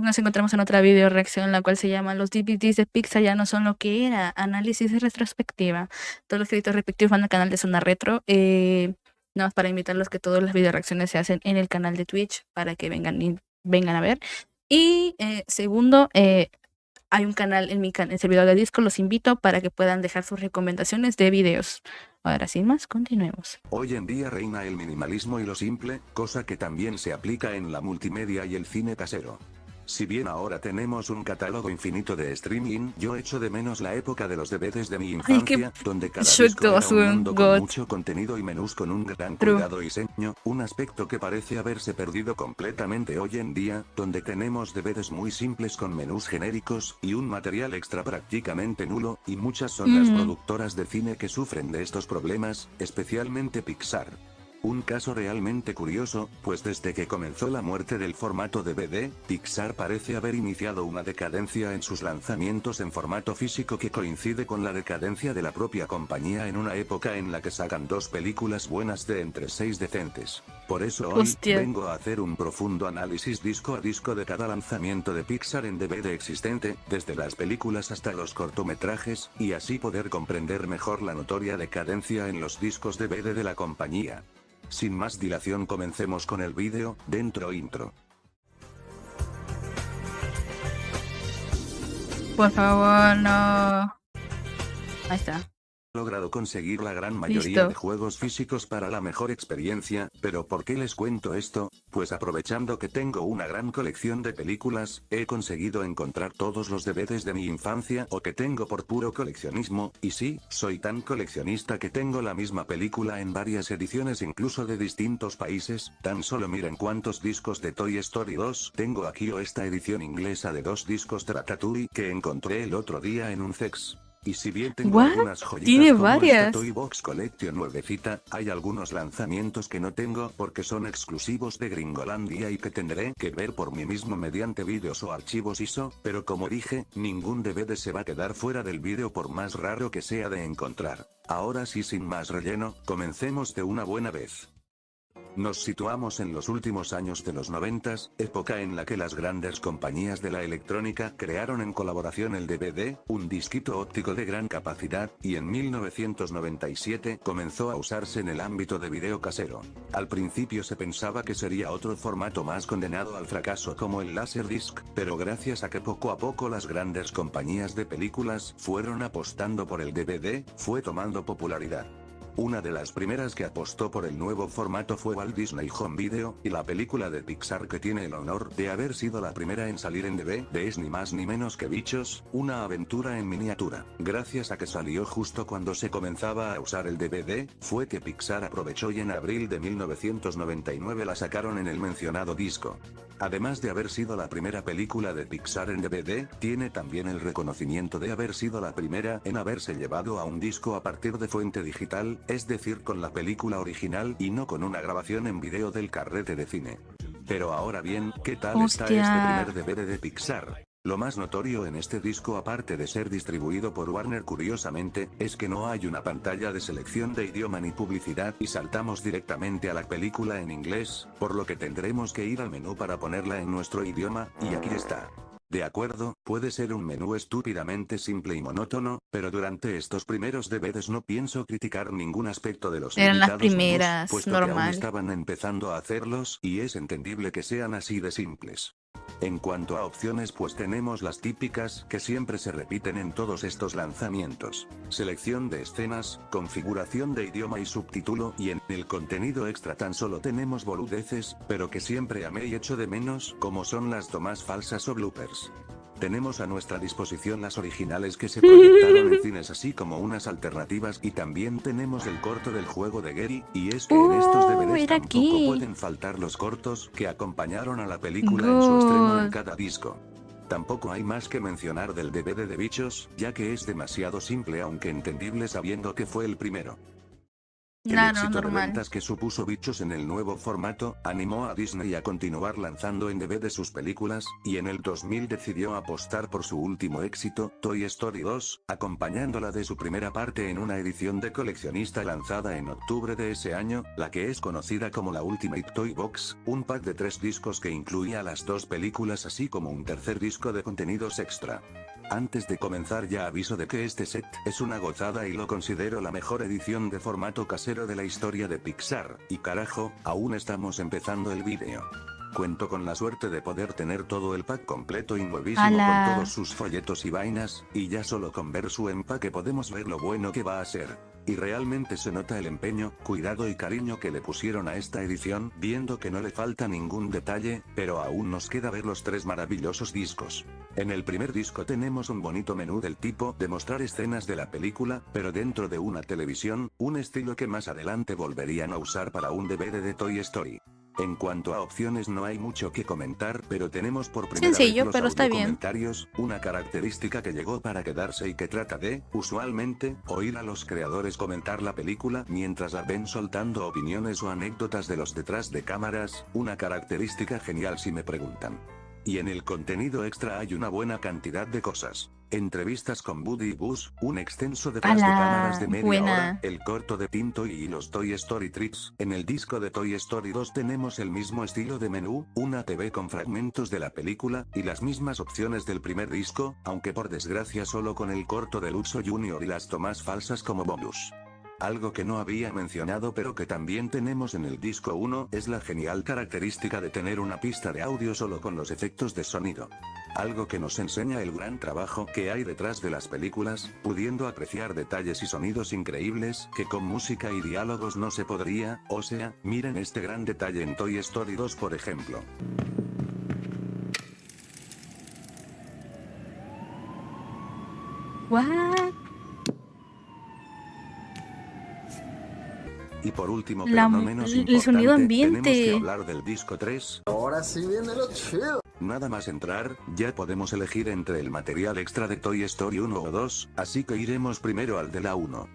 Nos encontramos en otra video reacción, la cual se llama Los DVDs de Pixar ya no son lo que era, análisis y retrospectiva. Todos los créditos respectivos van al canal de Zona Retro. Nada más para invitarlos que todas las video reacciones se hacen en el canal de Twitch para que vengan a ver. Y segundo, hay un canal en el servidor de Discord, los invito para que puedan dejar sus recomendaciones de videos. Ahora sin más, continuemos. Hoy en día reina el minimalismo y lo simple, cosa que también se aplica en la multimedia y el cine casero. Si bien ahora tenemos un catálogo infinito de streaming, yo echo de menos la época de los DVDs de mi infancia, donde cada disco era un mundo con mucho contenido y menús con un gran cuidado y diseño, un aspecto que parece haberse perdido completamente hoy en día, donde tenemos DVDs muy simples con menús genéricos, y un material extra prácticamente nulo, y muchas son las productoras de cine que sufren de estos problemas, especialmente Pixar. Un caso realmente curioso, pues desde que comenzó la muerte del formato DVD, Pixar parece haber iniciado una decadencia en sus lanzamientos en formato físico que coincide con la decadencia de la propia compañía en una época en la que sacan 2 películas buenas de entre 6 decentes. Por eso hoy, vengo a hacer un profundo análisis disco a disco de cada lanzamiento de Pixar en DVD existente, desde las películas hasta los cortometrajes, y así poder comprender mejor la notoria decadencia en los discos DVD de la compañía. Sin más dilación, comencemos con el vídeo, dentro intro. Por favor, no. Ahí está. Logrado conseguir la gran mayoría de juegos físicos para la mejor experiencia, pero ¿por qué les cuento esto? Pues aprovechando que tengo una gran colección de películas, he conseguido encontrar todos los DVDs de mi infancia o que tengo por puro coleccionismo, y sí, soy tan coleccionista que tengo la misma película en varias ediciones incluso de distintos países. Tan solo miren cuántos discos de Toy Story 2 tengo aquí o esta edición inglesa de 2 discos de Ratatouille que encontré el otro día en un CEX. Y si bien tengo algunas joyitas como esta Toy Box Collection nuevecita, hay algunos lanzamientos que no tengo porque son exclusivos de Gringolandia y que tendré que ver por mí mismo mediante vídeos o archivos ISO, pero como dije, ningún DVD se va a quedar fuera del vídeo por más raro que sea de encontrar. Ahora sí, sin más relleno, comencemos de una buena vez. Nos situamos en los últimos años de los 90, época en la que las grandes compañías de la electrónica crearon en colaboración el DVD, un disquito óptico de gran capacidad, y en 1997 comenzó a usarse en el ámbito de video casero. Al principio se pensaba que sería otro formato más condenado al fracaso como el Laserdisc, pero gracias a que poco a poco las grandes compañías de películas fueron apostando por el DVD, fue tomando popularidad. Una de las primeras que apostó por el nuevo formato fue Walt Disney Home Video, y la película de Pixar que tiene el honor de haber sido la primera en salir en DVD es ni más ni menos que Bichos, una aventura en miniatura. Gracias a que salió justo cuando se comenzaba a usar el DVD, fue que Pixar aprovechó y en abril de 1999 la sacaron en el mencionado disco. Además de haber sido la primera película de Pixar en DVD, tiene también el reconocimiento de haber sido la primera en haberse llevado a un disco a partir de fuente digital, es decir, con la película original y no con una grabación en video del carrete de cine. Pero ahora bien, ¿qué tal está este primer DVD de Pixar? Lo más notorio en este disco, aparte de ser distribuido por Warner curiosamente, es que no hay una pantalla de selección de idioma ni publicidad y saltamos directamente a la película en inglés, por lo que tendremos que ir al menú para ponerla en nuestro idioma, y aquí está. De acuerdo, puede ser un menú estúpidamente simple y monótono, pero durante estos primeros DVDs no pienso criticar ningún aspecto de los limitados menús, puesto que aún estaban empezando a hacerlos, y es entendible que sean así de simples. En cuanto a opciones, pues tenemos las típicas que siempre se repiten en todos estos lanzamientos: selección de escenas, configuración de idioma y subtítulo, y en el contenido extra tan solo tenemos boludeces, pero que siempre amé y echo de menos, como son las tomas falsas o bloopers. Tenemos a nuestra disposición las originales que se proyectaron en cines, así como unas alternativas, y también tenemos el corto del juego de Gary, y es que en estos DVDs tampoco pueden faltar los cortos que acompañaron a la película en su estreno en cada disco. Tampoco hay más que mencionar del DVD de Bichos, ya que es demasiado simple aunque entendible sabiendo que fue el primero. El Claro, éxito de normal. ventas que supuso Bichos en el nuevo formato, animó a Disney a continuar lanzando en DVD sus películas, y en el 2000 decidió apostar por su último éxito, Toy Story 2, acompañándola de su primera parte en una edición de coleccionista lanzada en octubre de ese año, la que es conocida como la Ultimate Toy Box, un pack de 3 discos que incluía las 2 películas así como un tercer disco de contenidos extra. Antes de comenzar ya aviso de que este set es una gozada y lo considero la mejor edición de formato casero de la historia de Pixar, y carajo, aún estamos empezando el vídeo. Cuento con la suerte de poder tener todo el pack completo y nuevísimo con todos sus folletos y vainas, y ya solo con ver su empaque podemos ver lo bueno que va a ser. Y realmente se nota el empeño, cuidado y cariño que le pusieron a esta edición, viendo que no le falta ningún detalle, pero aún nos queda ver los 3 maravillosos discos. En el primer disco tenemos un bonito menú del tipo de mostrar escenas de la película, pero dentro de una televisión, un estilo que más adelante volverían a usar para un DVD de Toy Story. En cuanto a opciones no hay mucho que comentar, pero tenemos por primera vez Sencillo, los pero está bien. audiocomentarios, una característica que llegó para quedarse y que trata de, usualmente, oír a los creadores comentar la película mientras la ven soltando opiniones o anécdotas de los detrás de cámaras, una característica genial si me preguntan. Y en el contenido extra hay una buena cantidad de cosas. Entrevistas con Woody y Buzz, un extenso detrás de cámaras de media hora, el corto de Pinto y los Toy Story Trips. En el disco de Toy Story 2 tenemos el mismo estilo de menú, una TV con fragmentos de la película, y las mismas opciones del primer disco, aunque por desgracia solo con el corto de Lutzo Jr. y las tomas falsas como bonus. Algo que no había mencionado pero que también tenemos en el disco 1 es la genial característica de tener una pista de audio solo con los efectos de sonido. Algo que nos enseña el gran trabajo que hay detrás de las películas, pudiendo apreciar detalles y sonidos increíbles que con música y diálogos no se podría, o sea, miren este gran detalle en Toy Story 2 por ejemplo. What? Y por último pero no menos el sonido importante, tenemos que ambiente. hablar del disco 3. Ahora sí viene lo chido. Nada más entrar, ya podemos elegir entre el material extra de Toy Story 1 o 2, así que iremos primero al de la 1.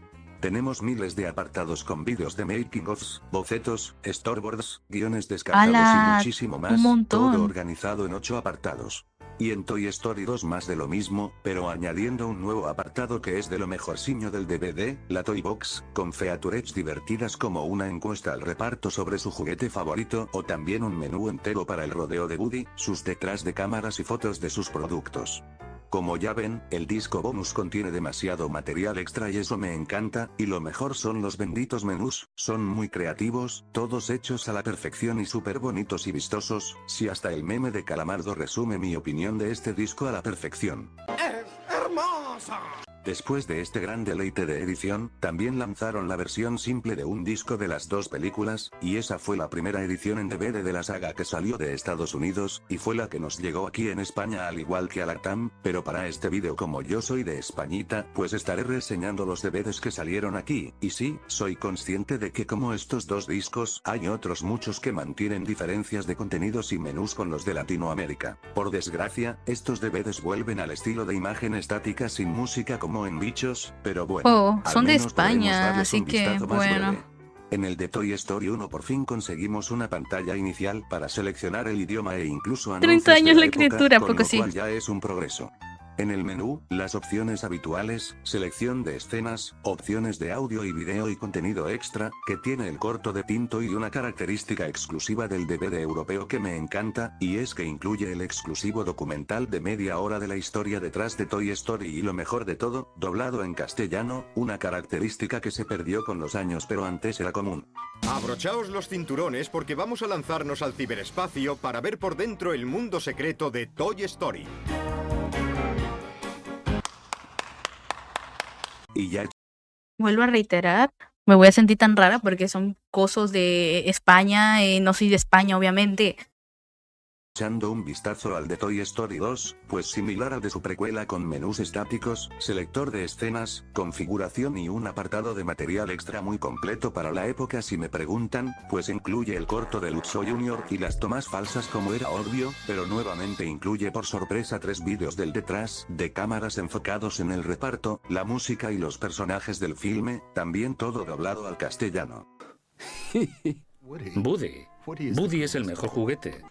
Tenemos miles de apartados con vídeos de making-ofs, bocetos, storyboards, guiones descargados y muchísimo más, un montón. todo organizado en 8 apartados. Y en Toy Story 2 más de lo mismo, pero añadiendo un nuevo apartado que es de lo mejorciño del DVD, la Toy Box, con featurets divertidas como una encuesta al reparto sobre su juguete favorito o también un menú entero para el rodeo de Woody, sus detrás de cámaras y fotos de sus productos. Como ya ven, el disco bonus contiene demasiado material extra y eso me encanta, y lo mejor son los benditos menús, son muy creativos, todos hechos a la perfección y súper bonitos y vistosos, si hasta el meme de Calamardo resume mi opinión de este disco a la perfección. ¡Es hermosa! Después de este gran deleite de edición, también lanzaron la versión simple de un disco de las 2 películas, y esa fue la primera edición en DVD de la saga que salió de Estados Unidos, y fue la que nos llegó aquí en España al igual que a Latam, pero para este vídeo como yo soy de Españita, pues estaré reseñando los DVDs que salieron aquí, y sí, soy consciente de que como estos 2 discos, hay otros muchos que mantienen diferencias de contenidos y menús con los de Latinoamérica. Por desgracia, estos DVDs vuelven al estilo de imagen estática sin música como en Bichos, pero bueno, son de al menos podremos España, darles así un que vistazo más bueno. breve. En el de Toy Story 1 por fin conseguimos una pantalla inicial para seleccionar el idioma e incluso 30 anuncios años de la época, criatura, con poco lo sí. cual ya es un progreso. En el menú, las opciones habituales, selección de escenas, opciones de audio y video y contenido extra, que tiene el corto de Pinto y una característica exclusiva del DVD europeo que me encanta, y es que incluye el exclusivo documental de media hora de la historia detrás de Toy Story y lo mejor de todo, doblado en castellano, una característica que se perdió con los años pero antes era común. Abrochaos los cinturones porque vamos a lanzarnos al ciberespacio para ver por dentro el mundo secreto de Toy Story. Y ya Vuelvo a reiterar, me voy a sentir tan rara porque son cosas de España, no soy de España obviamente. echando un vistazo al de Toy Story 2, pues similar al de su precuela con menús estáticos, selector de escenas, configuración y un apartado de material extra muy completo para la época si me preguntan, pues incluye el corto de Lutzo Jr. y las tomas falsas como era obvio, pero nuevamente incluye por sorpresa 3 vídeos del detrás de cámaras enfocados en el reparto, la música y los personajes del filme, también todo doblado al castellano. Woody. Woody es el mejor juguete.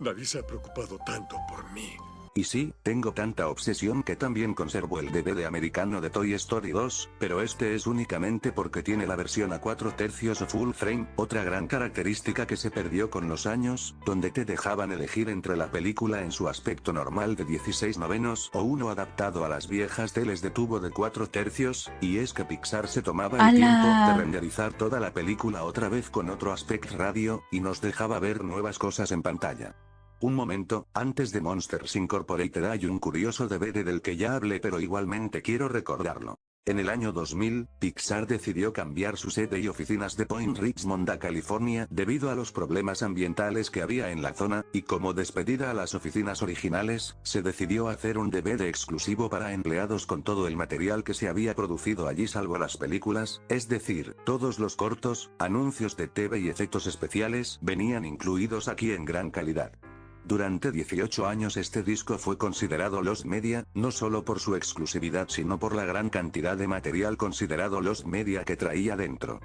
Nadie se ha preocupado tanto por mí. Y sí, tengo tanta obsesión que también conservo el DVD americano de Toy Story 2, pero este es únicamente porque tiene la versión a 4/3 o full frame, otra gran característica que se perdió con los años, donde te dejaban elegir entre la película en su aspecto normal de 16:9 o uno adaptado a las viejas teles de tubo de 4/3, y es que Pixar se tomaba el tiempo de renderizar toda la película otra vez con otro aspect radio, y nos dejaba ver nuevas cosas en pantalla. Un momento, antes de Monsters Incorporated hay un curioso DVD del que ya hablé pero igualmente quiero recordarlo. En el año 2000, Pixar decidió cambiar su sede y oficinas de Point Richmond a California debido a los problemas ambientales que había en la zona, y como despedida a las oficinas originales, se decidió hacer un DVD exclusivo para empleados con todo el material que se había producido allí salvo las películas, es decir, todos los cortos, anuncios de TV y efectos especiales venían incluidos aquí en gran calidad. Durante 18 años este disco fue considerado Lost Media, no solo por su exclusividad sino por la gran cantidad de material considerado Lost Media que traía dentro.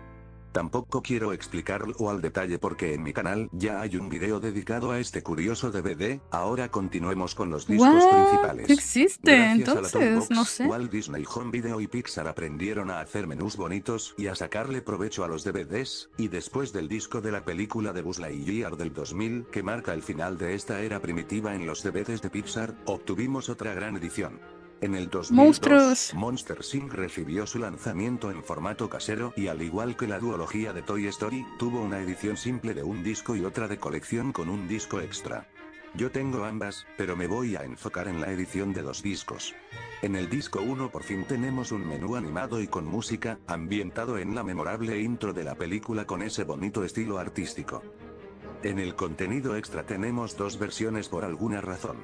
Tampoco quiero explicarlo al detalle porque en mi canal ya hay un video dedicado a este curioso DVD, ahora continuemos con los discos principales. Existe, Gracias entonces, a la Toybox, no sé. Walt Disney Home Video y Pixar aprendieron a hacer menús bonitos y a sacarle provecho a los DVDs, y después del disco de la película de Buzz Lightyear del 2000, que marca el final de esta era primitiva en los DVDs de Pixar, obtuvimos otra gran edición. En el 2002, Monsters Inc. recibió su lanzamiento en formato casero y al igual que la duología de Toy Story, tuvo una edición simple de un disco y otra de colección con un disco extra. Yo tengo ambas, pero me voy a enfocar en la edición de 2 discos. En el disco 1 por fin tenemos un menú animado y con música, ambientado en la memorable intro de la película con ese bonito estilo artístico. En el contenido extra tenemos 2 versiones por alguna razón.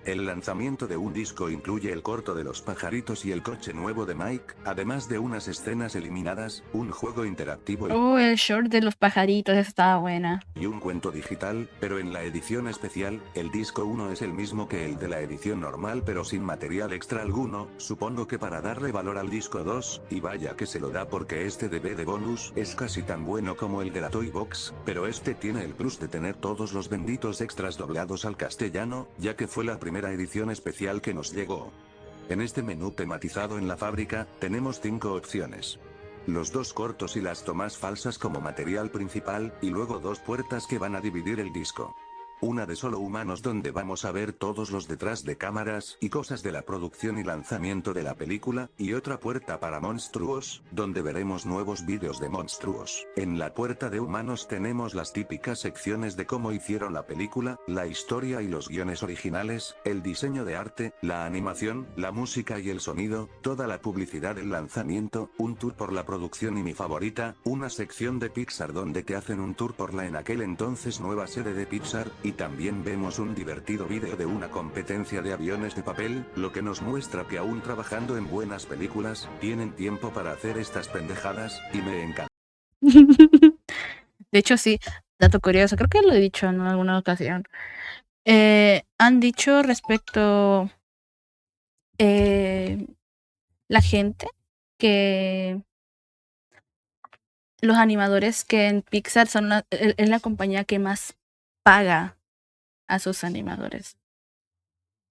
El lanzamiento de un disco incluye el corto de los pajaritos y el coche nuevo de Mike, además de unas escenas eliminadas, un juego interactivo el short de los pajaritos estaba buena. Y un cuento digital, pero en la edición especial, el disco 1 es el mismo que el de la edición normal pero sin material extra alguno, supongo que para darle valor al disco 2, y vaya que se lo da porque este DVD bonus es casi tan bueno como el de la Toy Box, pero este tiene el plus de tener todos los benditos extras doblados al castellano, ya que fue la primera edición especial que nos llegó. En este menú tematizado en la fábrica, tenemos 5 opciones. Los 2 cortos y las tomas falsas como material principal, y luego 2 puertas que van a dividir el disco. Una de solo humanos donde vamos a ver todos los detrás de cámaras y cosas de la producción y lanzamiento de la película, y otra puerta para monstruos, donde veremos nuevos vídeos de monstruos. En la puerta de humanos tenemos las típicas secciones de cómo hicieron la película, la historia y los guiones originales, el diseño de arte, la animación, la música y el sonido, toda la publicidad del lanzamiento, un tour por la producción y mi favorita, una sección de Pixar donde te hacen un tour por la en aquel entonces nueva sede de Pixar, y también vemos un divertido vídeo de una competencia de aviones de papel, lo que nos muestra que aún trabajando en buenas películas, tienen tiempo para hacer estas pendejadas, y me encanta. De hecho sí, dato curioso, creo que lo he dicho en alguna ocasión. Han dicho respecto la gente que los animadores que en Pixar es la compañía que más paga a sus animadores.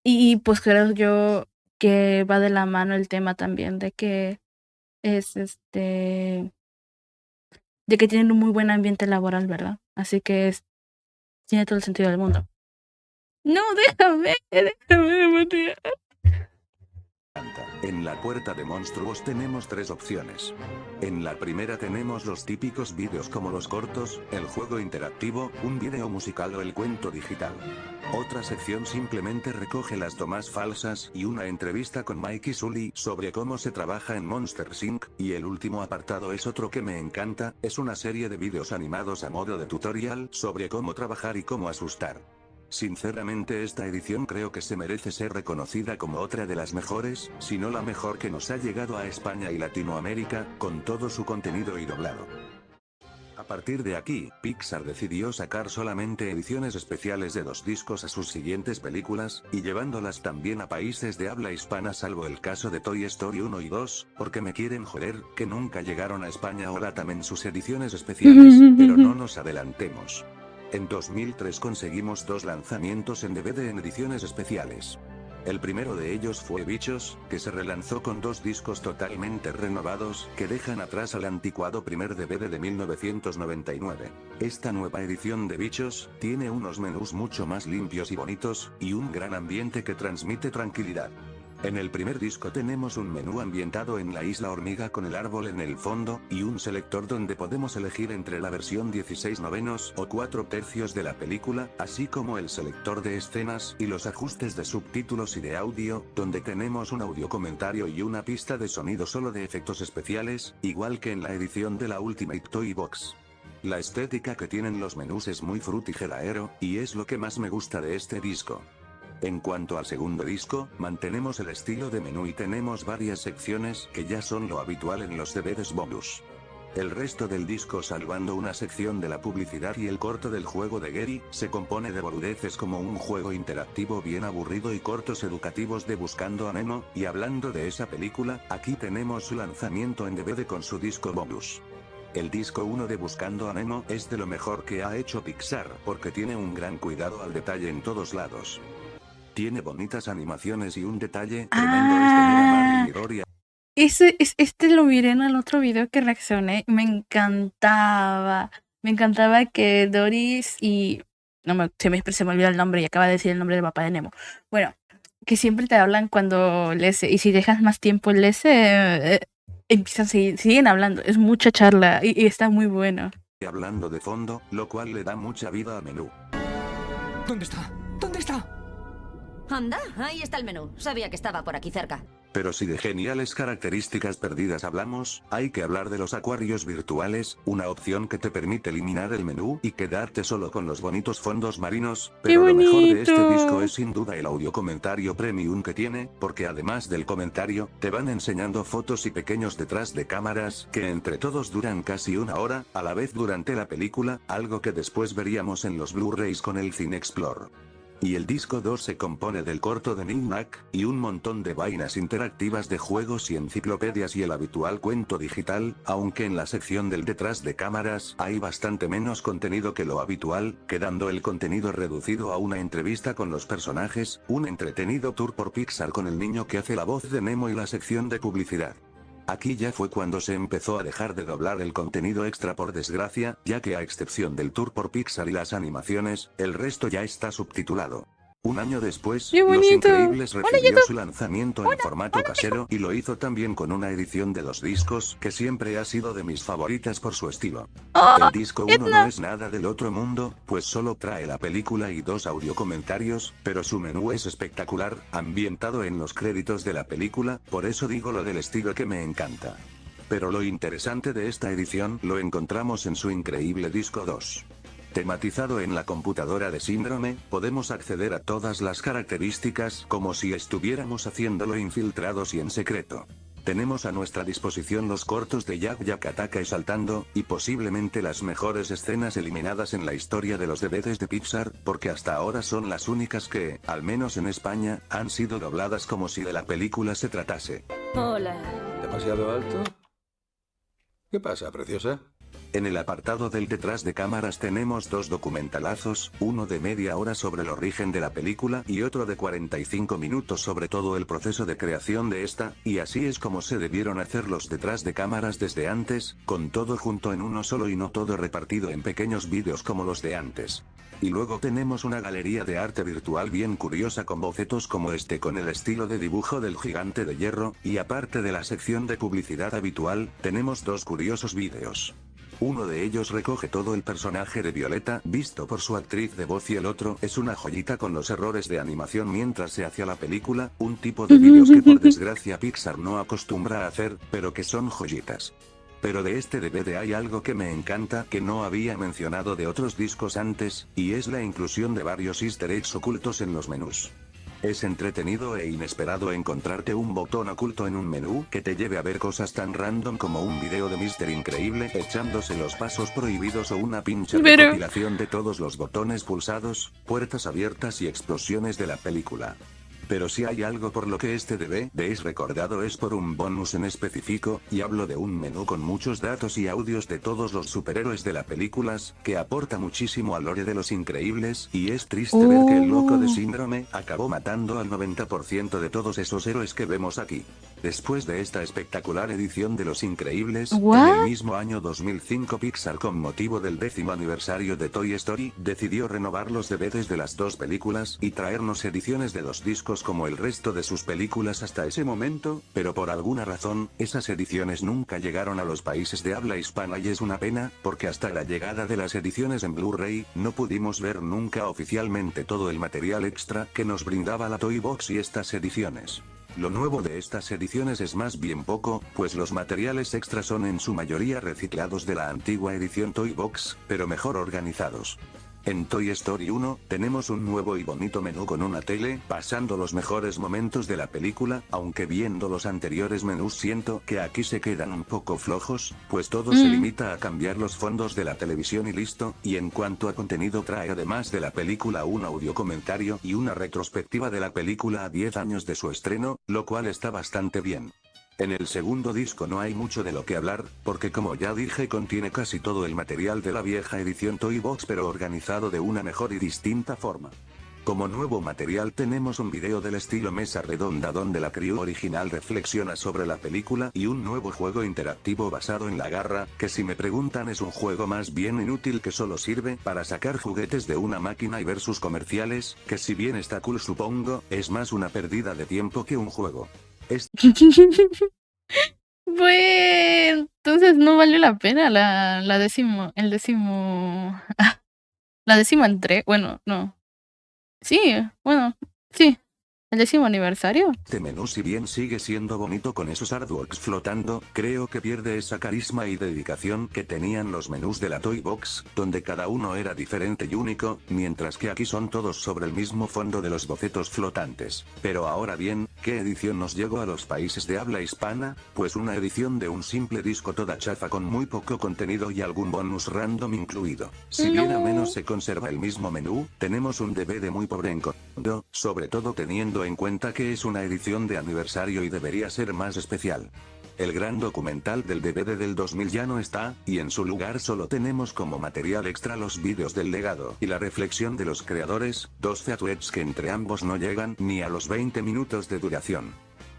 Y pues creo yo que va de la mano el tema también de que es de que tienen un muy buen ambiente laboral, ¿verdad? Así que tiene todo el sentido del mundo. No, déjame demasiado. En la puerta de monstruos tenemos 3 opciones. En la primera tenemos los típicos vídeos como los cortos, el juego interactivo, un vídeo musical o el cuento digital. Otra sección simplemente recoge las tomas falsas y una entrevista con Mike y Sully sobre cómo se trabaja en Monsters Inc. Y el último apartado es otro que me encanta, es una serie de vídeos animados a modo de tutorial sobre cómo trabajar y cómo asustar. Sinceramente esta edición creo que se merece ser reconocida como otra de las mejores, si no la mejor que nos ha llegado a España y Latinoamérica, con todo su contenido y doblado. A partir de aquí, Pixar decidió sacar solamente ediciones especiales de 2 discos a sus siguientes películas, y llevándolas también a países de habla hispana salvo el caso de Toy Story 1 y 2, porque me quieren joder, que nunca llegaron a España. Ahora también sus ediciones especiales, pero no nos adelantemos. En 2003 conseguimos 2 lanzamientos en DVD en ediciones especiales. El primero de ellos fue Bichos, que se relanzó con 2 discos totalmente renovados, que dejan atrás al anticuado primer DVD de 1999. Esta nueva edición de Bichos, tiene unos menús mucho más limpios y bonitos, y un gran ambiente que transmite tranquilidad. En el primer disco tenemos un menú ambientado en la isla Hormiga con el árbol en el fondo, y un selector donde podemos elegir entre la versión 16/9 o 4/3 de la película, así como el selector de escenas y los ajustes de subtítulos y de audio, donde tenemos un audio comentario y una pista de sonido solo de efectos especiales, igual que en la edición de la Ultimate Toy Box. La estética que tienen los menús es muy frutigeraero, y es lo que más me gusta de este disco. En cuanto al segundo disco, mantenemos el estilo de menú y tenemos varias secciones que ya son lo habitual en los DVDs bonus. El resto del disco, salvando una sección de la publicidad y el corto del juego de Gary, se compone de boludeces como un juego interactivo bien aburrido y cortos educativos de Buscando a Nemo, y hablando de esa película, aquí tenemos su lanzamiento en DVD con su disco bonus. El disco 1 de Buscando a Nemo es de lo mejor que ha hecho Pixar, porque tiene un gran cuidado al detalle en todos lados. Tiene bonitas animaciones y un detalle tremendo es tener a Marlin y Dory. Este lo miré en el otro video que reaccioné. Me encantaba. Me encantaba que Doris y... se me olvidó el nombre y acaba de decir el nombre del papá de Nemo. Bueno, que siempre te hablan cuando lees. Y si dejas más tiempo en lees, siguen hablando. Es mucha charla y está muy bueno. Hablando de fondo, lo cual le da mucha vida al menú. ¿Dónde está? ¿Dónde está? Anda, ahí está el menú. Sabía que estaba por aquí cerca. Pero si de geniales características perdidas hablamos, hay que hablar de los acuarios virtuales, una opción que te permite eliminar el menú y quedarte solo con los bonitos fondos marinos, pero lo mejor de este disco es sin duda el audio comentario premium que tiene, porque además del comentario, te van enseñando fotos y pequeños detrás de cámaras, que entre todos duran casi 1 hora, a la vez durante la película, algo que después veríamos en los Blu-rays con el CineExplore. Y el disco 2 se compone del corto de Nick Nack, y un montón de vainas interactivas de juegos y enciclopedias y el habitual cuento digital, aunque en la sección del detrás de cámaras hay bastante menos contenido que lo habitual, quedando el contenido reducido a una entrevista con los personajes, un entretenido tour por Pixar con el niño que hace la voz de Nemo y la sección de publicidad. Aquí ya fue cuando se empezó a dejar de doblar el contenido extra por desgracia, ya que a excepción del tour por Pixar y las animaciones, el resto ya está subtitulado. Un año después, Los Increíbles recibió su lanzamiento en formato casero y lo hizo también con una edición de 2 discos que siempre ha sido de mis favoritas por su estilo. El disco 1 no es nada del otro mundo, pues solo trae la película y 2 audiocomentarios, pero su menú es espectacular, ambientado en los créditos de la película, por eso digo lo del estilo que me encanta. Pero lo interesante de esta edición lo encontramos en su increíble disco 2. Tematizado en la computadora de Síndrome, podemos acceder a todas las características como si estuviéramos haciéndolo infiltrados y en secreto. Tenemos a nuestra disposición los cortos de Yak Yak Ataca y Saltando, y posiblemente las mejores escenas eliminadas en la historia de los DVDs de Pixar, porque hasta ahora son las únicas que, al menos en España, han sido dobladas como si de la película se tratase. Hola. ¿Demasiado alto? ¿Qué pasa, preciosa? En el apartado del detrás de cámaras tenemos 2 documentalazos, uno de media hora sobre el origen de la película y otro de 45 minutos sobre todo el proceso de creación de esta, y así es como se debieron hacer los detrás de cámaras desde antes, con todo junto en uno solo y no todo repartido en pequeños vídeos como los de antes. Y luego tenemos una galería de arte virtual bien curiosa con bocetos como este con el estilo de dibujo del Gigante de Hierro, y aparte de la sección de publicidad habitual, tenemos 2 curiosos vídeos. Uno de ellos recoge todo el personaje de Violeta, visto por su actriz de voz, y el otro es una joyita con los errores de animación mientras se hacía la película, un tipo de vídeos que por desgracia Pixar no acostumbra a hacer, pero que son joyitas. Pero de este DVD hay algo que me encanta que no había mencionado de otros discos antes, y es la inclusión de varios easter eggs ocultos en los menús. Es entretenido e inesperado encontrarte un botón oculto en un menú que te lleve a ver cosas tan random como un video de Mr. Increíble echándose los pasos prohibidos o una pincha recopilación de todos los botones pulsados, puertas abiertas y explosiones de la película. Pero si hay algo por lo que este DVD es recordado es por un bonus en específico, y hablo de un menú con muchos datos y audios de todos los superhéroes de las películas, que aporta muchísimo al lore de Los Increíbles, y es triste ver que el loco de Síndrome acabó matando al 90% de todos esos héroes que vemos aquí. Después de esta espectacular edición de Los Increíbles, en el mismo año 2005 Pixar, con motivo del 10º aniversario de Toy Story, decidió renovar los DVDs de las dos películas y traernos ediciones de 2 discos como el resto de sus películas hasta ese momento, pero por alguna razón, esas ediciones nunca llegaron a los países de habla hispana y es una pena, porque hasta la llegada de las ediciones en Blu-ray, no pudimos ver nunca oficialmente todo el material extra que nos brindaba la Toy Box y estas ediciones. Lo nuevo de estas ediciones es más bien poco, pues los materiales extras son en su mayoría reciclados de la antigua edición Toy Box, pero mejor organizados. En Toy Story 1, tenemos un nuevo y bonito menú con una tele, pasando los mejores momentos de la película, aunque viendo los anteriores menús siento que aquí se quedan un poco flojos, pues todo se limita a cambiar los fondos de la televisión y listo, y en cuanto a contenido trae además de la película un audio comentario y una retrospectiva de la película a 10 años de su estreno, lo cual está bastante bien. En el segundo disco no hay mucho de lo que hablar, porque como ya dije contiene casi todo el material de la vieja edición Toy Box pero organizado de una mejor y distinta forma. Como nuevo material tenemos un video del estilo mesa redonda donde la crew original reflexiona sobre la película y un nuevo juego interactivo basado en la garra, que si me preguntan es un juego más bien inútil que solo sirve para sacar juguetes de una máquina y ver sus comerciales, que si bien está cool supongo, es más una pérdida de tiempo que un juego. Bueno, entonces no valió la pena la décima entrega. Bueno, no. Sí, bueno, sí. ¿El 10º aniversario? Este menú, si bien sigue siendo bonito con esos artworks flotando, creo que pierde esa carisma y dedicación que tenían los menús de la Toy Box, donde cada uno era diferente y único, mientras que aquí son todos sobre el mismo fondo de los bocetos flotantes. Pero ahora bien, ¿qué edición nos llegó a los países de habla hispana? Pues una edición de un simple disco toda chafa con muy poco contenido y algún bonus random incluido. Si bien al menos se conserva el mismo menú, tenemos un DVD muy pobre en contenido, sobre todo teniendo en cuenta que es una edición de aniversario y debería ser más especial. El gran documental del DVD del 2000 ya no está, y en su lugar solo tenemos como material extra los vídeos del legado y la reflexión de los creadores, 2 featurettes que entre ambos no llegan ni a los 20 minutos de duración.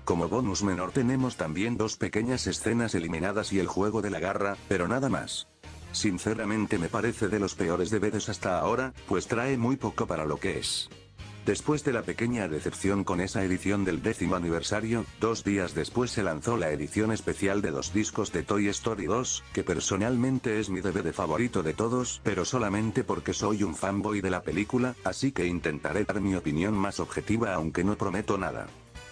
Como bonus menor tenemos también 2 pequeñas escenas eliminadas y el juego de la garra, pero nada más. Sinceramente me parece de los peores DVDs hasta ahora, pues trae muy poco para lo que es. Después de la pequeña decepción con esa edición del 10º aniversario, 2 días después se lanzó la edición especial de 2 discos de Toy Story 2, que personalmente es mi DVD favorito de todos, pero solamente porque soy un fanboy de la película, así que intentaré dar mi opinión más objetiva aunque no prometo nada.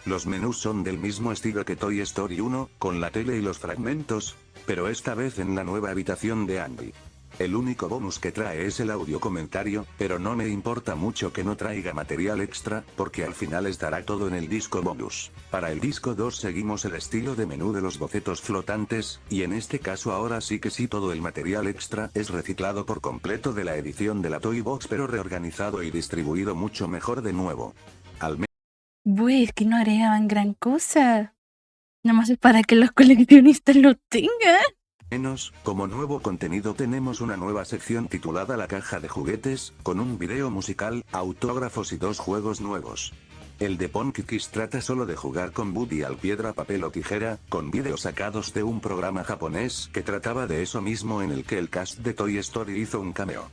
Los menús son del mismo estilo que Toy Story 1, con la tele y los fragmentos, pero esta vez en la nueva habitación de Andy. El único bonus que trae es el audio comentario, pero no me importa mucho que no traiga material extra, porque al final estará todo en el disco bonus. Para el disco 2 seguimos el estilo de menú de los bocetos flotantes, y en este caso ahora sí que sí todo el material extra es reciclado por completo de la edición de la Toy Box pero reorganizado y distribuido mucho mejor de nuevo. Es que no agregaban gran cosa. Nada más es para que los coleccionistas lo tengan. Como nuevo contenido tenemos una nueva sección titulada La Caja de Juguetes, con un video musical, autógrafos y 2 juegos nuevos. El de Punky Kiss trata solo de jugar con Woody al piedra, papel o tijera, con vídeos sacados de un programa japonés que trataba de eso mismo en el que el cast de Toy Story hizo un cameo.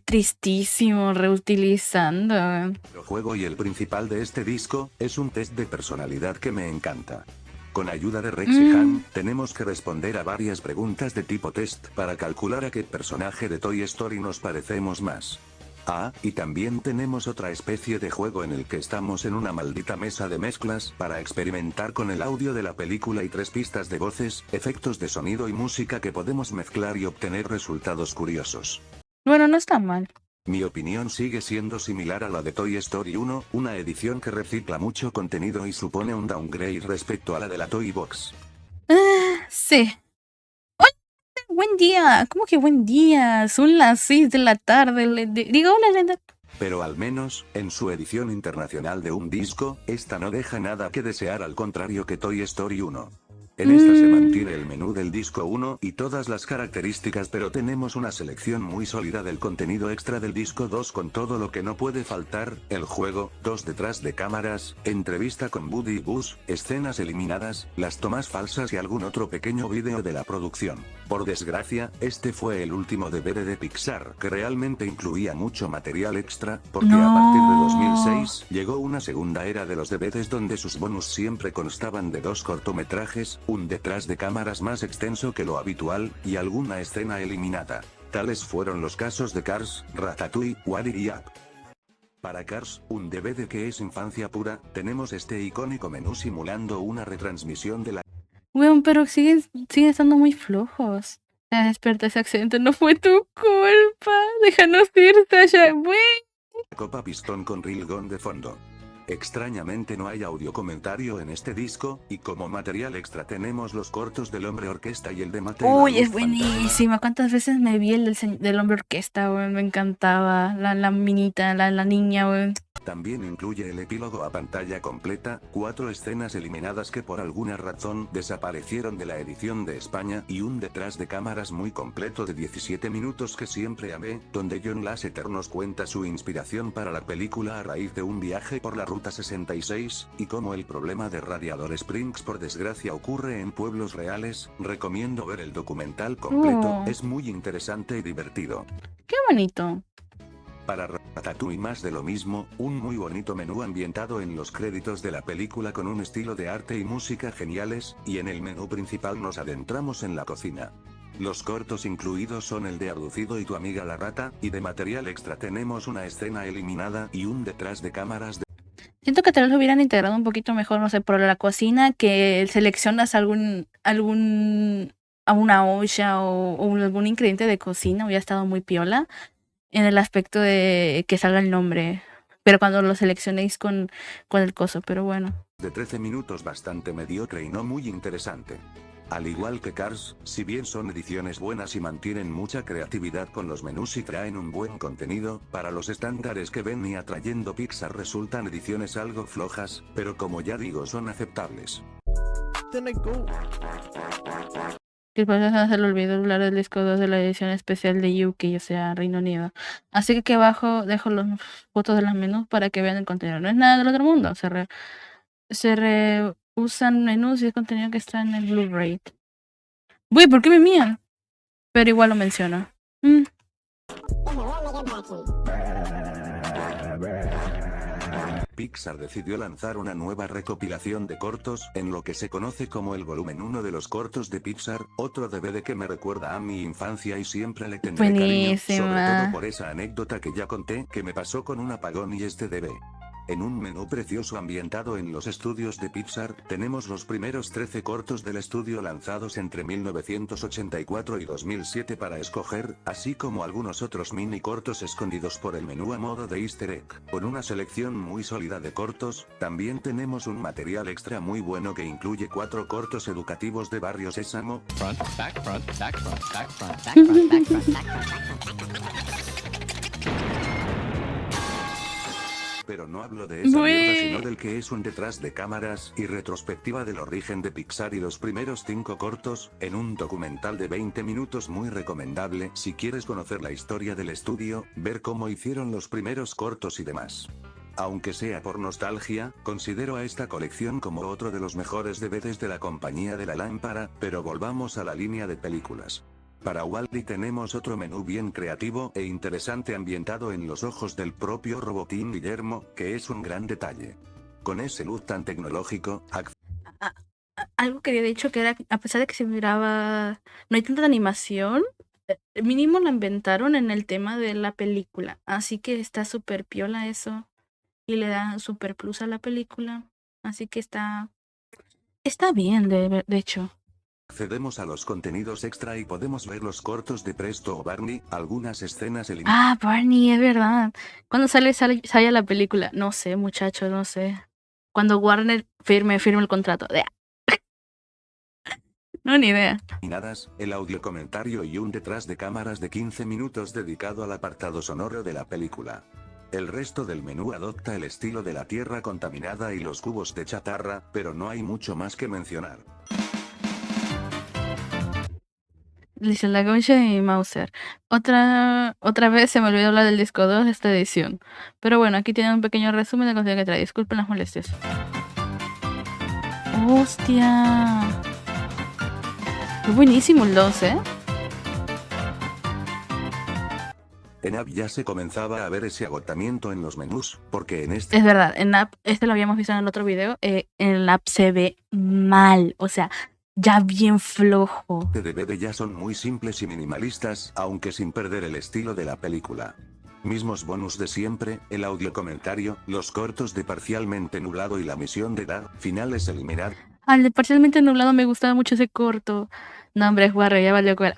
Tristísimo, reutilizando. El juego y el principal de este disco, es un test de personalidad que me encanta. Con ayuda de Rex y Han, tenemos que responder a varias preguntas de tipo test para calcular a qué personaje de Toy Story nos parecemos más. Ah, y también tenemos otra especie de juego en el que estamos en una maldita mesa de mezclas para experimentar con el audio de la película y 3 pistas de voces, efectos de sonido y música que podemos mezclar y obtener resultados curiosos. Bueno, no está mal. Mi opinión sigue siendo similar a la de Toy Story 1, una edición que recicla mucho contenido y supone un downgrade respecto a la de la Toy Box. Sí. Buen día, ¿cómo que buen día? Son las 6 de la tarde. Digo, hola, Lenda. Pero al menos, en su edición internacional de un disco, esta no deja nada que desear al contrario que Toy Story 1. En esta se mantiene el menú del disco 1 y todas las características, pero tenemos una selección muy sólida del contenido extra del disco 2 con todo lo que no puede faltar, el juego, 2 detrás de cámaras, entrevista con Woody y Buzz, escenas eliminadas, las tomas falsas y algún otro pequeño vídeo de la producción. Por desgracia, este fue el último DVD de Pixar que realmente incluía mucho material extra, porque a partir de 2006, llegó una segunda era de los DVDs donde sus bonus siempre constaban de 2 cortometrajes, un detrás de cámaras más extenso que lo habitual, y alguna escena eliminada. Tales fueron los casos de Cars, Ratatouille, Wall-E y Up. Para Cars, un DVD que es infancia pura, tenemos este icónico menú simulando una retransmisión de la Weón, pero siguen estando muy flojos. Despierta, ese accidente no fue tu culpa. Déjanos ir, Sasha. Copa Pistón con Railgun de fondo. Extrañamente no hay audio comentario en este disco, y como material extra tenemos los cortos del Hombre Orquesta y el de Mate. Uy, es buenísima. ¿Cuántas veces me vi el del Hombre Orquesta, weón? Me encantaba. La minita, la niña, weón. También incluye el epílogo a pantalla completa, 4 escenas eliminadas que por alguna razón desaparecieron de la edición de España y un detrás de cámaras muy completo de 17 minutos que siempre amé, donde John Lasseter nos cuenta su inspiración para la película a raíz de un viaje por la Ruta 66, y cómo el problema de Radiador Springs por desgracia ocurre en pueblos reales. Recomiendo ver el documental completo, es muy interesante y divertido. Qué bonito. Para Ratatouille más de lo mismo, un muy bonito menú ambientado en los créditos de la película con un estilo de arte y música geniales, y en el menú principal nos adentramos en la cocina. Los cortos incluidos son el de Abducido y tu amiga la rata, y de material extra tenemos una escena eliminada y un detrás de cámaras de... Siento que tal vez lo hubieran integrado un poquito mejor, no sé, por la cocina, que seleccionas a una olla o algún ingrediente de cocina, hubiera estado muy piola. En el aspecto de que salga el nombre, pero cuando lo seleccionéis con el coso, pero bueno. De 13 minutos bastante mediocre y no muy interesante. Al igual que Cars, si bien son ediciones buenas y mantienen mucha creatividad con los menús y traen un buen contenido, para los estándares que venía trayendo Pixar resultan ediciones algo flojas, pero como ya digo son aceptables. Que se le olvidó hablar del disco 2 de la edición especial de UK, o sea, Reino Unido. Así que aquí abajo dejo las fotos de los menús para que vean el contenido. No es nada del otro mundo. Se reusan menús y el contenido que está en el Blu-ray. Uy, ¿por qué me mían? Pero igual lo menciono. Pixar decidió lanzar una nueva recopilación de cortos, en lo que se conoce como el volumen 1 de los cortos de Pixar, otro DVD que me recuerda a mi infancia y siempre le tendré cariño, sobre todo por esa anécdota que ya conté que me pasó con un apagón y este DVD. En un menú precioso ambientado en los estudios de Pixar, tenemos los primeros 13 cortos del estudio lanzados entre 1984 y 2007 para escoger, así como algunos otros mini cortos escondidos por el menú a modo de easter egg. Con una selección muy sólida de cortos, también tenemos un material extra muy bueno que incluye 4 cortos educativos de Barrio Sésamo. Front, back, front, back, front, back, front, back, front, back, front, back, front. Pero no hablo de esa mierda sino del que es un detrás de cámaras y retrospectiva del origen de Pixar y los primeros 5 cortos, en un documental de 20 minutos muy recomendable si quieres conocer la historia del estudio, ver cómo hicieron los primeros cortos y demás. Aunque sea por nostalgia, considero a esta colección como otro de los mejores DVDs de la compañía de la lámpara, pero volvamos a la línea de películas. Para Wall-E tenemos otro menú bien creativo e interesante ambientado en los ojos del propio robotín Guillermo, que es un gran detalle. Con ese look tan tecnológico, algo que había dicho que era, a pesar de que se miraba, no hay tanta animación, Mínimo la inventaron en el tema de la película, así que está súper piola eso y le da super plus a la película, así que está bien de hecho. Accedemos a los contenidos extra y podemos ver los cortos de Presto o Barney, algunas escenas eliminadas. Barney, es verdad. ¿Cuándo sale la película? No sé, muchachos, no sé. Cuando Warner firme el contrato. No, ni idea. El audio comentario y un detrás de cámaras de 15 minutos dedicado al apartado sonoro de la película. El resto del menú adopta el estilo de la tierra contaminada y los cubos de chatarra, pero no hay mucho más que mencionar. Dice la Concha y Mauser. Otra vez se me olvidó hablar del disco 2 de esta edición. Pero bueno, aquí tienen un pequeño resumen de contenido que trae. Disculpen las molestias. ¡Hostia! Es buenísimo el 2, ¿eh? En App ya se comenzaba a ver ese agotamiento en los menús, porque en este... Es verdad, en App, lo habíamos visto en el otro video, en el App se ve mal, o sea, ya bien flojo. De DVD ya son muy simples y minimalistas, aunque sin perder el estilo de la película. Mismos bonus de siempre, el audio comentario, los cortos de parcialmente nublado y la misión de dar, finales eliminar. Al de parcialmente nublado me gustaba mucho ese corto. No, hombre, guarro, ya valió cuál.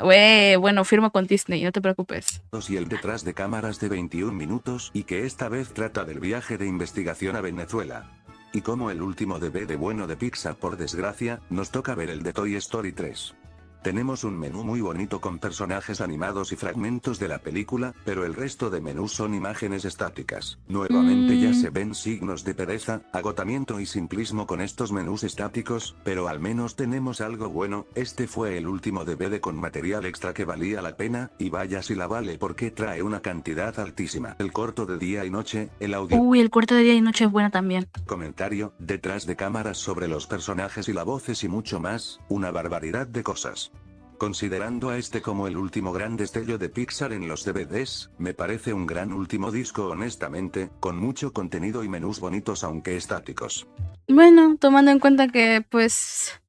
Bueno, firmo con Disney, no te preocupes. Y el detrás de cámaras de 21 minutos y que esta vez trata del viaje de investigación a Venezuela. Y como el último DVD bueno de Pixar por desgracia, nos toca ver el de Toy Story 3. Tenemos un menú muy bonito con personajes animados y fragmentos de la película, pero el resto de menús son imágenes estáticas. Nuevamente ya se ven signos de pereza, agotamiento y simplismo con estos menús estáticos, pero al menos tenemos algo bueno. Este fue el último DVD con material extra que valía la pena, y vaya si la vale porque trae una cantidad altísima. El corto de día y noche, el audio... Uy, el corto de día y noche es buena también. Comentario, detrás de cámaras sobre los personajes y las voces y mucho más, una barbaridad de cosas. Considerando a este como el último gran destello de Pixar en los DVDs, me parece un gran último disco honestamente, con mucho contenido y menús bonitos aunque estáticos. Bueno, tomando en cuenta que pues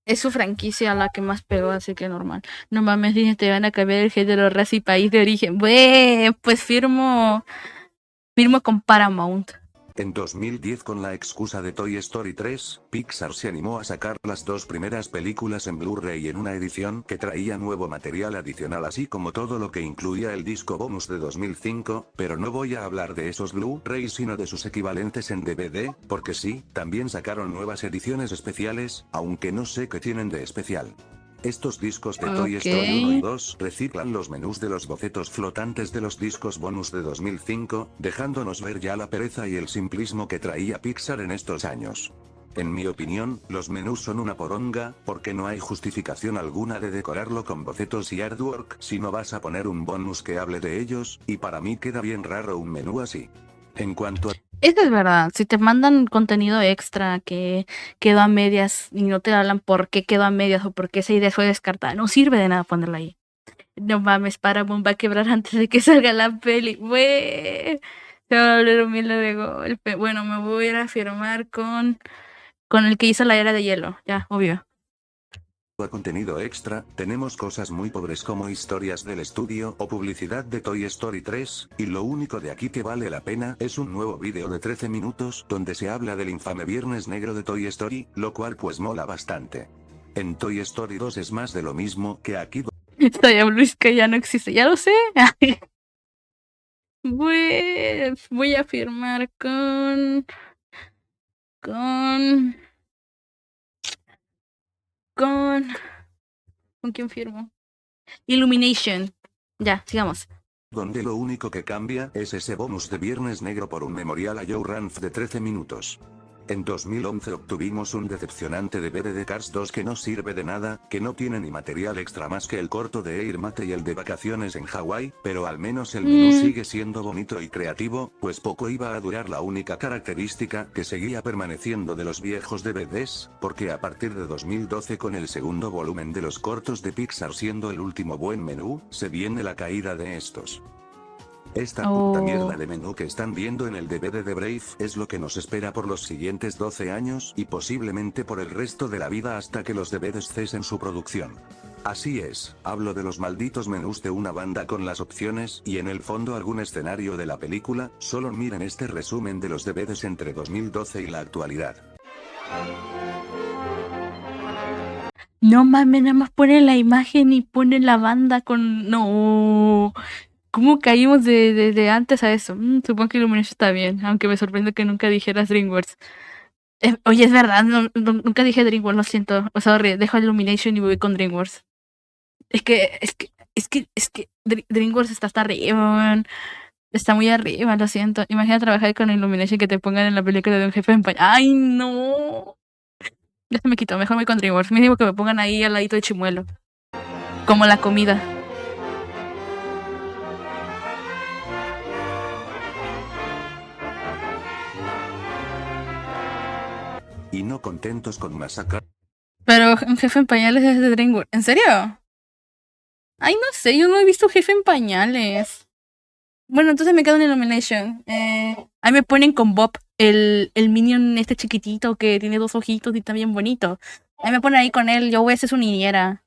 es su franquicia la que más pegó, así que normal. No mames, dije, te van a cambiar el género, raza y país de origen. Pues firmo con Paramount. En 2010 con la excusa de Toy Story 3, Pixar se animó a sacar las dos primeras películas en Blu-ray en una edición que traía nuevo material adicional así como todo lo que incluía el disco bonus de 2005, pero no voy a hablar de esos Blu-rays sino de sus equivalentes en DVD, porque sí, también sacaron nuevas ediciones especiales, aunque no sé qué tienen de especial. Estos discos de Toy Story 1 y 2 reciclan los menús de los bocetos flotantes de los discos bonus de 2005, dejándonos ver ya la pereza y el simplismo que traía Pixar en estos años. En mi opinión, los menús son una poronga, porque no hay justificación alguna de decorarlo con bocetos y artwork si no vas a poner un bonus que hable de ellos, y para mí queda bien raro un menú así. En cuanto a... Eso es verdad, si te mandan contenido extra que quedó a medias y no te hablan por qué quedó a medias o por qué esa idea fue descartada, no sirve de nada ponerla ahí. No mames, Paramount va a quebrar antes de que salga la peli. Se va a volver un miel de golpe. Bueno, me voy a ir a firmar con el que hizo la era de hielo, ya, obvio. A contenido extra, tenemos cosas muy pobres como historias del estudio o publicidad de Toy Story 3, y lo único de aquí que vale la pena es un nuevo vídeo de 13 minutos donde se habla del infame Viernes Negro de Toy Story, lo cual pues mola bastante. En Toy Story 2 es más de lo mismo que aquí. Luis que ya no existe, ya lo sé. Voy a firmar ¿con quién firmo? Illumination. Ya, sigamos. Donde lo único que cambia es ese bonus de Viernes Negro por un memorial a Joe Ranft de 13 minutos. En 2011 obtuvimos un decepcionante DVD de Cars 2 que no sirve de nada, que no tiene ni material extra más que el corto de Air Mate y el de vacaciones en Hawái, pero al menos el menú sigue siendo bonito y creativo, pues poco iba a durar la única característica que seguía permaneciendo de los viejos DVDs, porque a partir de 2012 con el segundo volumen de los cortos de Pixar siendo el último buen menú, se viene la caída de estos. Esta puta mierda de menú que están viendo en el DVD de Brave es lo que nos espera por los siguientes 12 años y posiblemente por el resto de la vida hasta que los DVDs cesen su producción. Así es, hablo de los malditos menús de una banda con las opciones y en el fondo algún escenario de la película. Solo miren este resumen de los DVDs entre 2012 y la actualidad. No mames, nada más ponen la imagen y ponen la banda con... No. ¿Cómo caímos de antes a eso? Supongo que Illumination está bien, aunque me sorprende que nunca dijeras DreamWorks. Oye, es verdad, nunca dije DreamWorks, lo siento. O sea, dejo Illumination y voy con DreamWorks. Es que DreamWorks está hasta arriba, está muy arriba, lo siento. Imagina trabajar con Illumination y que te pongan en la película de un jefe en pañal. ¡Ay, no! Ya se me quitó, mejor voy con DreamWorks. Mínimo que me pongan ahí al ladito de Chimuelo. Como la comida. Y no contentos con masacrar. Pero un jefe en pañales es de DreamWorks. ¿En serio? Ay, no sé, yo no he visto jefe en pañales. Bueno, entonces me quedo en Illumination. Ahí me ponen con Bob, el minion este chiquitito que tiene 2 ojitos y está bien bonito. Ahí me ponen ahí con él, yo voy a ser su niñera.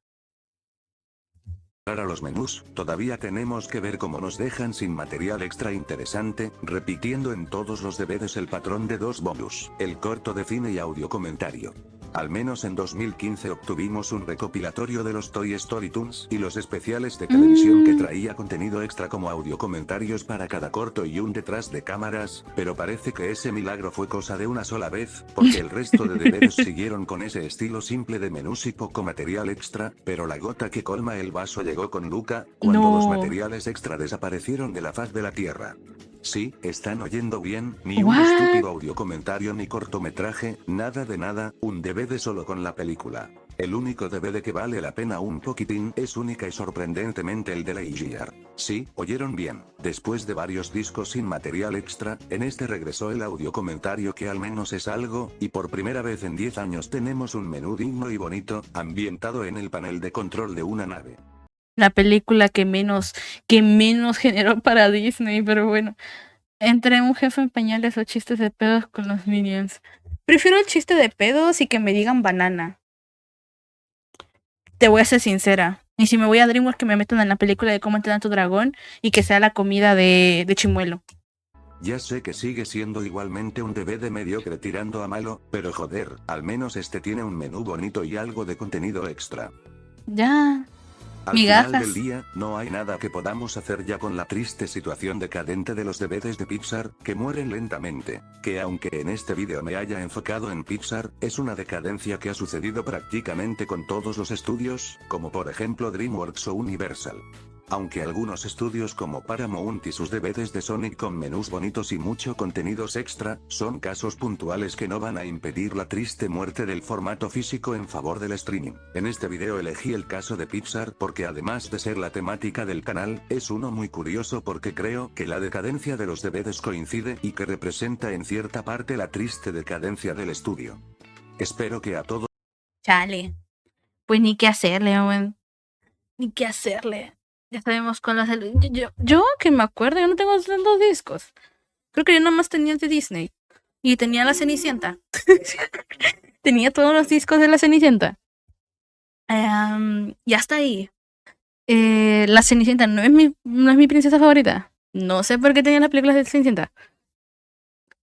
A los menús, todavía tenemos que ver cómo nos dejan sin material extra interesante, repitiendo en todos los DVDs el patrón de 2 bonus, el corto de cine y audio comentario. Al menos en 2015 obtuvimos un recopilatorio de los Toy Story Toons y los especiales de televisión que traía contenido extra como audio comentarios para cada corto y un detrás de cámaras, pero parece que ese milagro fue cosa de una sola vez, porque el resto de DVDs siguieron con ese estilo simple de menús y poco material extra, pero la gota que colma el vaso llegó con Luca, cuando los materiales extra desaparecieron de la faz de la Tierra. Sí, están oyendo bien, ni un estúpido audio comentario ni cortometraje, nada de nada, un DVD solo con la película. El único DVD que vale la pena un poquitín es única y sorprendentemente el de Lightyear. Sí, oyeron bien, después de varios discos sin material extra, en este regresó el audio comentario que al menos es algo, y por primera vez en 10 años tenemos un menú digno y bonito, ambientado en el panel de control de una nave. La película que menos generó para Disney, pero bueno. Entre un jefe en pañales o chistes de pedos con los Minions. Prefiero el chiste de pedos y que me digan banana. Te voy a ser sincera. Y si me voy a DreamWorks, que me metan en la película de cómo entrenar a tu dragón y que sea la comida de Chimuelo. Ya sé que sigue siendo igualmente un DVD mediocre tirando a malo, pero joder, al menos este tiene un menú bonito y algo de contenido extra. Ya. Al final del día, no hay nada que podamos hacer ya con la triste situación decadente de los DVDs de Pixar, que mueren lentamente, que aunque en este vídeo me haya enfocado en Pixar, es una decadencia que ha sucedido prácticamente con todos los estudios, como por ejemplo DreamWorks o Universal. Aunque algunos estudios como Paramount y sus DVDs de Sonic con menús bonitos y mucho contenidos extra, son casos puntuales que no van a impedir la triste muerte del formato físico en favor del streaming. En este video elegí el caso de Pixar porque además de ser la temática del canal, es uno muy curioso porque creo que la decadencia de los DVDs coincide y que representa en cierta parte la triste decadencia del estudio. Espero que a todos... Chale. Pues ni qué hacerle, Owen. Ni qué hacerle. Ya sabemos con las... Yo que me acuerdo, yo no tengo tantos discos. Creo que yo nomás tenía el de Disney. Y tenía la Cenicienta. Tenía todos los discos de la Cenicienta. Y hasta ahí. La Cenicienta no es mi princesa favorita. No sé por qué tenía las películas de Cenicienta.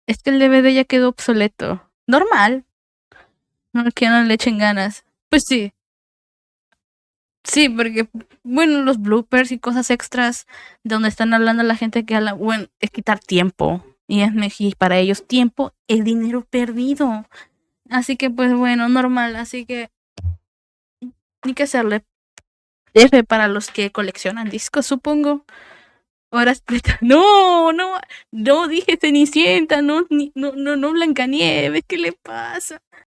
Es que el DVD ya quedó obsoleto. Normal. No es que no le echen ganas. Pues sí. Sí, porque, bueno, los bloopers y cosas extras donde están hablando la gente que habla, bueno, es quitar tiempo. Y para ellos tiempo es dinero perdido. Así que, pues bueno, normal. Así que, ni que hacerle. F para los que coleccionan discos, supongo. Horas no dije Cenicienta, no Blancanieves, ¿qué le pasa?